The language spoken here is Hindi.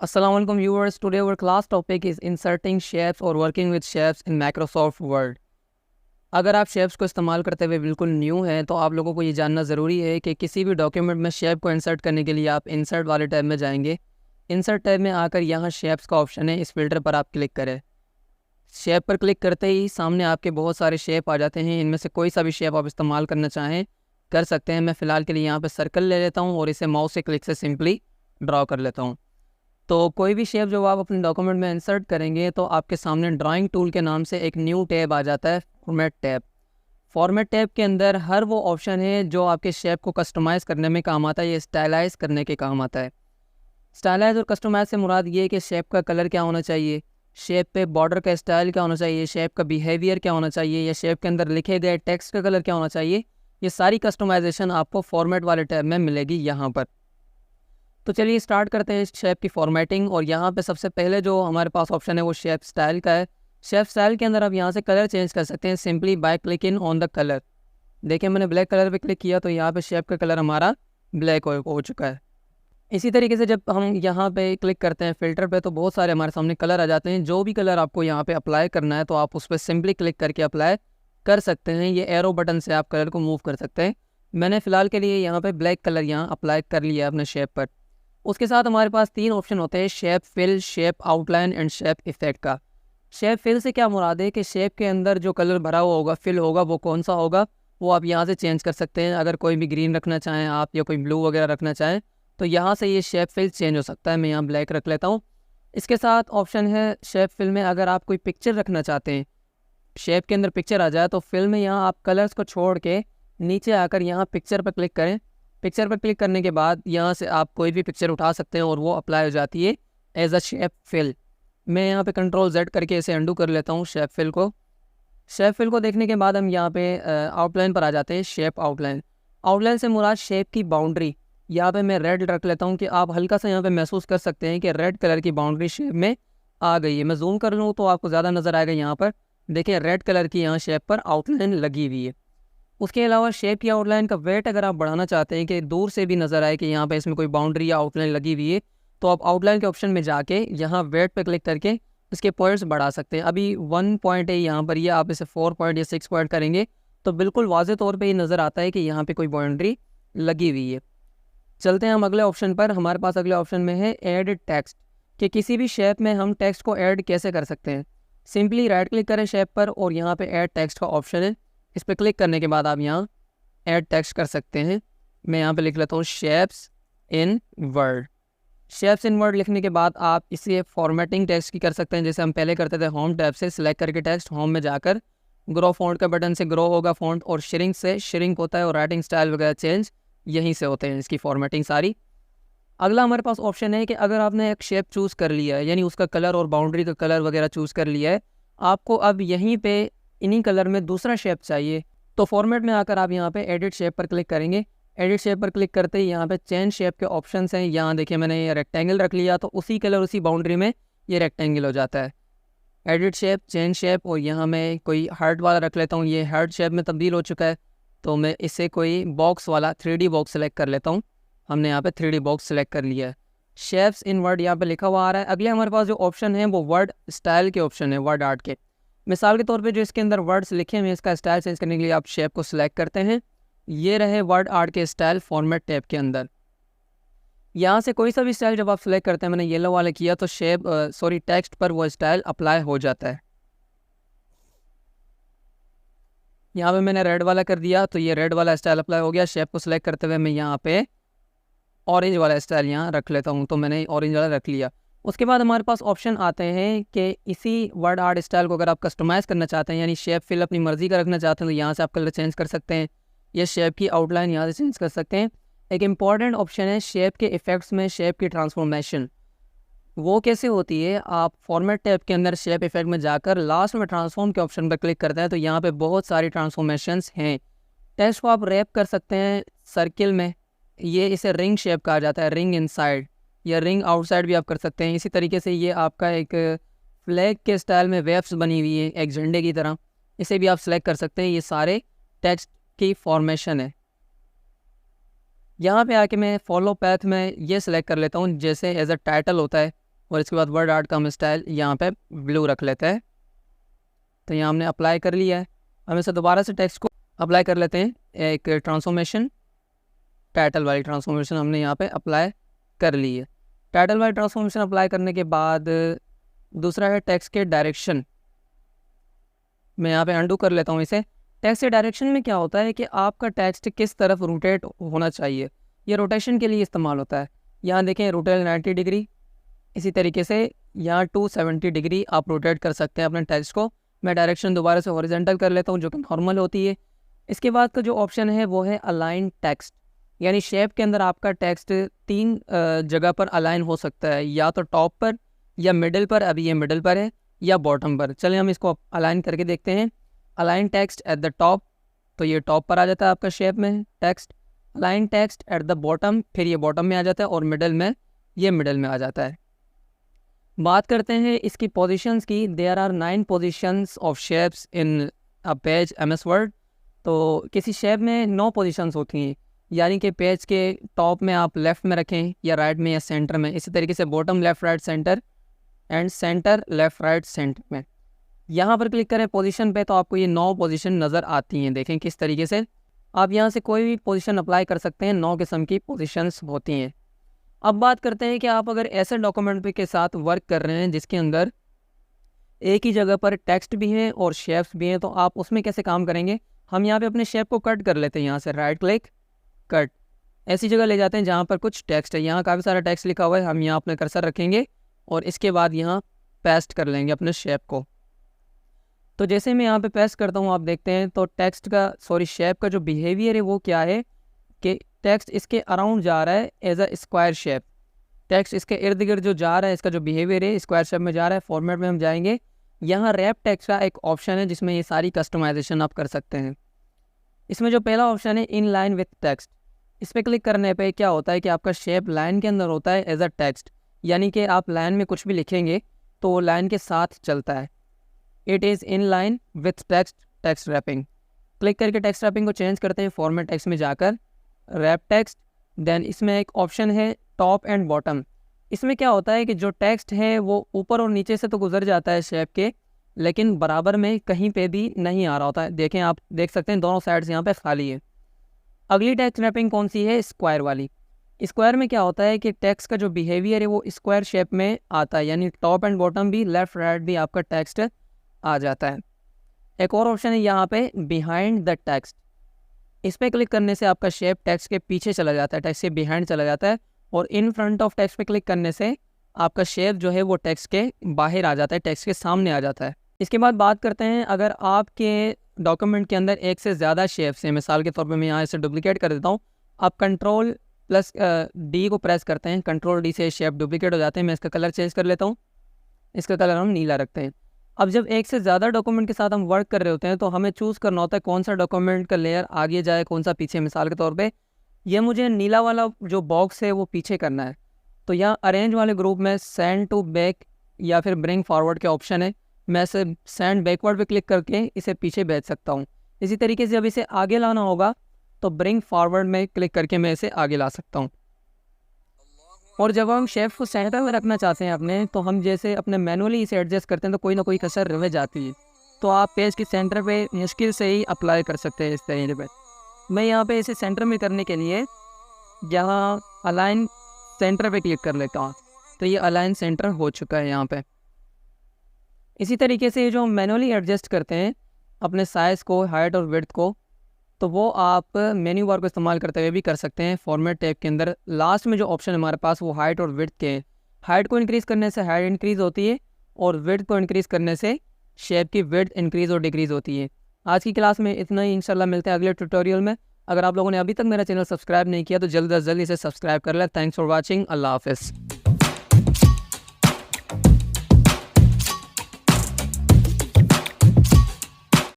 Assalamualaikum viewers. Today our class topic is inserting shapes or working with shapes in Microsoft Word. अगर आप शेप्स को इस्तेमाल करते हुए बिल्कुल न्यू हैं तो आप लोगों को ये जानना ज़रूरी है कि किसी भी डॉक्यूमेंट में शेप को इंसर्ट करने के लिए आप इंसर्ट वाले टैब में जाएंगे। इंसर्ट टैब में आकर यहाँ शेप्स का ऑप्शन है, इस फिल्टर पर आप क्लिक करें। शेप पर क्लिक करते ही सामने आपके बहुत सारे शेप आ जाते हैं। इनमें से कोई सा भी शेप आप इस्तेमाल करना चाहें कर सकते हैं। मैं फ़िलहाल के लिए यहाँ पर सर्कल ले लेता हूँ और इसे माउस से क्लिक से सिंपली ड्रॉ कर लेता हूँ। तो कोई भी शेप जो आप अपने डॉक्यूमेंट में इंसर्ट करेंगे तो आपके सामने ड्राइंग टूल के नाम से एक न्यू टैब आ जाता है, फॉर्मेट टैब। फॉर्मेट टैब के अंदर हर वो ऑप्शन है जो आपके शेप को कस्टमाइज़ करने में काम आता है, ये स्टाइलाइज़ करने के काम आता है। स्टाइलाइज़ और कस्टमाइज़ से मुराद ये है कि शेप का कलर क्या होना चाहिए, शेप पे बॉर्डर का स्टाइल क्या होना चाहिए, शेप का बिहेवियर क्या होना चाहिए, या शेप के अंदर लिखे गए टेक्स्ट का कलर क्या होना चाहिए। ये सारी कस्टमाइजेशन आपको फॉर्मेट वाले टैब में मिलेगी यहाँ पर। तो चलिए स्टार्ट करते हैं इस शेप की फॉर्मेटिंग। और यहाँ पे सबसे पहले जो हमारे पास ऑप्शन है वो शेप स्टाइल का है। शेप स्टाइल के अंदर आप यहाँ से कलर चेंज कर सकते हैं simply by clicking on the colour. देखिए मैंने ब्लैक कलर पे क्लिक किया तो यहाँ पे शेप का कलर हमारा ब्लैक हो चुका है। इसी तरीके से जब हम यहाँ पे क्लिक करते हैं फ़िल्टर पे तो बहुत सारे हमारे सामने कलर आ जाते हैं। जो भी कलर आपको यहाँ पे अप्लाई करना है तो आप उस पर सिंपली क्लिक करके अप्लाई कर सकते हैं। ये एरो बटन से आप कलर को मूव कर सकते हैं। मैंने फ़िलहाल के लिए यहाँ पे ब्लैक कलर यहाँ अप्लाई कर लिया है अपने शेप पर। उसके साथ हमारे पास 3 ऑप्शन होते हैं, shape fill, shape outline and shape effect का। शेप फिल से क्या मुराद है कि शेप के अंदर जो कलर भरा हुआ होगा, फिल होगा, वो कौन सा होगा वो आप यहाँ से चेंज कर सकते हैं। अगर कोई भी ग्रीन रखना चाहें आप या कोई ब्लू वगैरह रखना चाहें तो यहाँ से ये शेप फिल चेंज हो सकता है। मैं यहाँ ब्लैक रख लेता हूँ। इसके साथ ऑप्शन है शेप फिल में, अगर आप कोई पिक्चर रखना चाहते हैं, शेप के अंदर पिक्चर आ जाए तो फिल में यहाँ आप कलर्स को छोड़ के नीचे आकर यहाँ पिक्चर पर क्लिक करें। पिक्चर पर क्लिक करने के बाद यहाँ से आप कोई भी पिक्चर उठा सकते हैं और वो अप्लाई हो जाती है एज अ शेप फिल। मैं यहाँ पे कंट्रोल Z करके इसे अंडू कर लेता हूँ शेप फिल को। शेप फिल को देखने के बाद हम यहाँ पे आउटलाइन पर आ जाते हैं, शेप आउटलाइन। आउटलाइन से मुराद शेप की बाउंड्री। यहाँ पे मैं रेड रख लेता हूँ कि आप हल्का सा यहाँ पे महसूस कर सकते हैं कि रेड कलर की बाउंड्री शेप में आ गई है। मैं जूम कर लूँ तो आपको ज़्यादा नज़र आएगा। यहाँ पर देखिए रेड कलर की यहाँ शेप पर आउटलाइन लगी हुई है। उसके अलावा शेप की आउटलाइन का वेट अगर आप बढ़ाना चाहते हैं कि दूर से भी नज़र आए कि यहाँ पे इसमें कोई बाउंड्री या आउटलाइन लगी हुई है तो आप आउटलाइन के ऑप्शन में जाके यहाँ वेट पे क्लिक करके इसके पॉइंट्स बढ़ा सकते हैं। अभी 1 पॉइंट है यहाँ पर, ये आप इसे 4 पॉइंट या 6 पॉइंट करेंगे तो बिल्कुल वाज़े तौर पर ये नज़र आता है कि यहाँ पर कोई बाउंड्री लगी हुई है। चलते हैं हम अगले ऑप्शन पर। हमारे पास अगले ऑप्शन में है ऐड टेक्स्ट, कि किसी भी शेप में हम टेक्स्ट को ऐड कैसे कर सकते हैं। सिंपली राइट क्लिक करें शेप पर और यहाँ पे ऐड टेक्स्ट का ऑप्शन है, इस पर क्लिक करने के बाद आप यहाँ ऐड टेक्स्ट कर सकते हैं। मैं यहाँ पे लिख लेता हूँ शेप्स इन वर्ड। शेप्स इन वर्ड लिखने के बाद आप इसे फॉर्मेटिंग टेक्स्ट की कर सकते हैं, जैसे हम पहले करते थे। होम टैब से सिलेक्ट करके टेक्स्ट, होम में जाकर ग्रो फॉन्ट का बटन से ग्रो होगा फॉन्ट, और श्रिंक से श्रिंक होता है, और राइटिंग स्टाइल वगैरह चेंज यहीं से होते हैं, इसकी फॉर्मेटिंग सारी। अगला हमारे पास ऑप्शन है कि अगर आपने एक शेप चूज़ कर लिया है, यानी उसका कलर और बाउंड्री का कलर वगैरह चूज़ कर लिया है, आपको अब यहीं पे इन्हीं कलर में दूसरा शेप चाहिए तो फॉर्मेट में आकर आप यहाँ पे एडिट शेप पर क्लिक करेंगे। एडिट शेप पर क्लिक करते ही यहाँ पे चेंज शेप के ऑप्शंस हैं। यहाँ देखिए मैंने ये रेक्टेंगल रख लिया तो उसी कलर उसी बाउंड्री में ये रेक्टेंगल हो जाता है। एडिट शेप, चेंज शेप, और यहाँ मैं कोई हार्ट वाला रख लेता हूँ। ये हार्ट शेप में तब्दील हो चुका है तो मैं इसे कोई बॉक्स वाला 3D बॉक्स सेलेक्ट कर लेता हूँ। हमने यहाँ पे 3D बॉक्स सेलेक्ट कर लिया है। शेप्स इन वर्ड यहाँ पे लिखा हुआ आ रहा है। अगले हमारे पास जो ऑप्शन है वो वर्ड स्टाइल के ऑप्शन है, वर्ड आर्ट के। मिसाल के तौर पे जो इसके अंदर वर्ड्स लिखे हुए हैं, इसका स्टाइल चेंज करने के लिए आप शेप को सिलेक्ट करते हैं। ये रहे वर्ड आर्ट के स्टाइल फॉर्मेट टैब के अंदर। यहाँ से कोई सा भी स्टाइल जब आप सिलेक्ट करते हैं, मैंने येलो वाले किया तो टेक्स्ट पर वो स्टाइल अप्लाई हो जाता है। यहाँ पे मैंने रेड वाला कर दिया तो ये रेड वाला स्टाइल अप्लाई हो गया। शेप को सिलेक्ट करते हुए मैं यहाँ पे ऑरेंज वाला स्टाइल यहाँ रख लेता हूँ तो मैंने ऑरेंज वाला रख लिया। उसके बाद हमारे पास ऑप्शन आते हैं कि इसी वर्ड आर्ट स्टाइल को अगर आप कस्टमाइज़ करना चाहते हैं, यानी शेप फिल अपनी मर्ज़ी का रखना चाहते हैं, तो यहाँ से आप कलर चेंज कर सकते हैं। या शेप की आउटलाइन यहाँ से चेंज कर सकते हैं। एक इम्पॉर्टेंट ऑप्शन है शेप के इफ़ेक्ट्स में शेप की ट्रांसफॉर्मेशन। वो कैसे होती है, आप फॉर्मेट टैब के अंदर शेप इफेक्ट में जाकर लास्ट में ट्रांसफॉर्म के ऑप्शन पर क्लिक करते हैं तो यहाँ पे बहुत सारी ट्रांसफॉर्मेशंस हैं। टेक्स्ट को आप रैप कर सकते हैं सर्किल में, ये इसे रिंग शेप कहा जाता है, रिंग इनसाइड या रिंग आउटसाइड भी आप कर सकते हैं। इसी तरीके से ये आपका एक फ्लैग के स्टाइल में वेव्स बनी हुई है एक झंडे की तरह, इसे भी आप सेलेक्ट कर सकते हैं। ये सारे टेक्स्ट की फॉर्मेशन है। यहाँ पे आके मैं फॉलो पैथ में ये सिलेक्ट कर लेता हूँ, जैसे एज अ टाइटल होता है और इसके बाद वर्ड आर्ट का हम स्टाइल यहाँ पे ब्लू रख लेते हैं। तो यहाँ हमने अप्लाई कर लिया है। हम इसे दोबारा से टेक्स्ट को अप्लाई कर लेते हैं। एक ट्रांसफॉर्मेशन, टाइटल वाली ट्रांसफॉर्मेशन हमने यहाँ पे अप्लाई कर ली है। टाइटल वाली ट्रांसफॉर्मेशन अप्लाई करने के बाद दूसरा है टेक्स्ट के डायरेक्शन। मैं यहाँ पे अंडू कर लेता हूँ इसे। टेक्स्ट के डायरेक्शन में क्या होता है कि आपका टेक्स्ट किस तरफ रोटेट होना चाहिए, ये रोटेशन के लिए इस्तेमाल होता है। यहाँ देखें रोटेट 90 डिग्री, इसी तरीके से यहाँ 270 डिग्री आप रोटेट कर सकते हैं अपने टेक्स्ट को। मैं डायरेक्शन दोबारा से हॉरिजॉन्टल कर लेता हूँ जो कि नॉर्मल होती है। इसके बाद का जो ऑप्शन है वो है अलाइन टेक्स्ट, यानी शेप के अंदर आपका टेक्स्ट 3 जगह पर अलाइन हो सकता है, या तो टॉप पर या मिडिल पर, अभी ये मिडिल पर है, या बॉटम पर। चलिए हम इसको अलाइन करके देखते हैं। Align text at the top, तो ये टॉप पर आ जाता है आपका शेप में text. Align text at the bottom, फिर ये बॉटम में आ जाता है, और मिडिल में ये मिडिल में आ जाता है। बात करते हैं इसकी पोजीशंस की। There are 9 positions of shapes in a page MS Word. तो किसी शेप में 9 पोजीशंस होती हैं, यानी कि पेज के टॉप में आप लेफ़्ट में रखें या राइट में या सेंटर में। इसी तरीके से bottom left right centre and centre left right centre में। यहाँ पर क्लिक करें पोजीशन पे तो आपको ये 9 पोजीशन नज़र आती हैं। देखें किस तरीके से आप यहाँ से कोई भी पोजीशन अप्लाई कर सकते हैं। 9 किस्म की पोजीशंस होती हैं। अब बात करते हैं कि आप अगर ऐसे डॉक्यूमेंट के साथ वर्क कर रहे हैं जिसके अंदर एक ही जगह पर टेक्स्ट भी है और शेप्स भी हैं, तो आप उसमें कैसे काम करेंगे। हम यहाँ पे अपने शेप को कट कर लेते हैं। यहाँ से राइट क्लिक कट, ऐसी जगह ले जाते हैं जहाँ पर कुछ टेक्स्ट है। यहाँ काफ़ी सारा टेक्स्ट लिखा हुआ है, हम यहाँ अपने कर्सर रखेंगे और इसके बाद यहाँ पेस्ट कर लेंगे अपने शेप को। तो जैसे मैं यहाँ पे पेस्ट करता हूँ, आप देखते हैं तो टेक्स्ट का शेप का जो बिहेवियर है वो क्या है कि टेक्स्ट इसके अराउंड जा रहा है as a square shape. Text इसके इर्द गिर्द जो जा रहा है, इसका जो बिहेवियर है स्क्वायर शेप में जा रहा है। फॉर्मेट में हम जाएंगे, यहाँ रैप टेक्स्ट का एक ऑप्शन है जिसमें ये सारी कस्टमाइजेशन आप कर सकते हैं। इसमें जो पहला ऑप्शन है इन लाइन विथ टेक्स्ट, इस पर क्लिक करने पे क्या होता है कि आपका शेप लाइन के अंदर होता है एज अ टेक्स्ट, यानी कि आप लाइन में कुछ भी लिखेंगे तो वो लाइन के साथ चलता है। It is in line with text, text wrapping. Click करके टेक्स्ट रैपिंग को चेंज करते हैं फॉर्मेट टेक्स्ट में जाकर, रैप टेक्स्ट। देन इसमें एक ऑप्शन है टॉप एंड बॉटम। इसमें क्या होता है कि जो टेक्स्ट है वो ऊपर और नीचे से तो गुजर जाता है शेप के, लेकिन बराबर में कहीं पे भी नहीं आ रहा होता है। देखें, आप देख सकते हैं दोनों साइड्स यहाँ पे खाली है। अगली टेक्स्ट रैपिंग कौन सी है, स्क्वायर वाली। स्क्वायर में क्या होता है कि टेक्स्ट का जो बिहेवियर है वो स्क्वायर शेप में आता है, यानी टॉप एंड बॉटम भी, लेफ्ट राइट भी आपका टेक्स्ट आ जाता है। एक और ऑप्शन है यहाँ पे बिहाइंड द टेक्स्ट। इस पर क्लिक करने से आपका शेप टेक्स्ट के पीछे चला जाता है, टेक्स्ट के बिहाइंड चला जाता है, और इन फ्रंट ऑफ टेक्स्ट पे क्लिक करने से आपका शेप जो है वो टेक्स्ट के बाहर आ जाता है, टेक्स्ट के सामने आ जाता है। इसके बाद बात करते हैं, अगर आपके डॉक्यूमेंट के अंदर एक से ज़्यादा शेप्स हैं, मिसाल के तौर पे मैं यहाँ इसे डुप्लीकेट कर देता हूँ। आप Ctrl+D को प्रेस करते हैं, Ctrl+D से शेप डुप्लीकेट हो जाते हैं। मैं इसका कलर चेंज कर लेता हूँ, इसका कलर हम नीला रखते हैं। अब जब एक से ज़्यादा डॉक्यूमेंट के साथ हम वर्क कर रहे होते हैं तो हमें चूज़ करना होता है कौन सा डॉक्यूमेंट का लेयर आगे जाए, कौन सा पीछे। मिसाल के तौर पे ये मुझे नीला वाला जो बॉक्स है वो पीछे करना है, तो यहाँ अरेंज वाले ग्रुप में सेंड टू बैक या फिर ब्रिंग फॉरवर्ड के ऑप्शन है। मैं इसे सेंड बैकवर्ड पे क्लिक करके इसे पीछे भेज सकता हूँ। इसी तरीके से जब इसे आगे लाना होगा तो ब्रिंग फॉरवर्ड में क्लिक करके मैं इसे आगे ला सकता हूँ। और जब हम शेप को सेंटर में रखना चाहते हैं अपने, तो हम जैसे अपने मैनुअली इसे एडजस्ट करते हैं तो कोई ना कोई कसर रह जाती है, तो आप पेज के सेंटर पे मुश्किल से ही अप्लाई कर सकते हैं इस तरीके पे। मैं यहाँ पे इसे सेंटर में करने के लिए यहाँ अलाइन सेंटर पे क्लिक कर लेता हूँ, तो ये अलाइन सेंटर हो चुका है यहाँ पे। इसी तरीके से जो मैनुअली एडजस्ट करते हैं अपने साइज़ को, हाइट और विड्थ को, तो वो आप मेन्यू बार को इस्तेमाल करते हुए भी कर सकते हैं। फॉर्मेट टैब के अंदर लास्ट में जो ऑप्शन हमारे पास वो हाइट और विड्थ के हैं। हाइट को इंक्रीज़ करने से हाइट इंक्रीज़ होती है और विड्थ को इंक्रीज़ करने से शेप की विड्थ इंक्रीज़ और डिक्रीज़ होती है। आज की क्लास में इतना ही, इंशाल्लाह मिलते हैं अगले ट्यूटोरियल में। अगर आप लोगों ने अभी तक मेरा चैनल सब्सक्राइब नहीं किया तो जल्द अज जल्द इसे सब्सक्राइब कर लें। Thanks for watching. अल्लाह हाफ़िज़।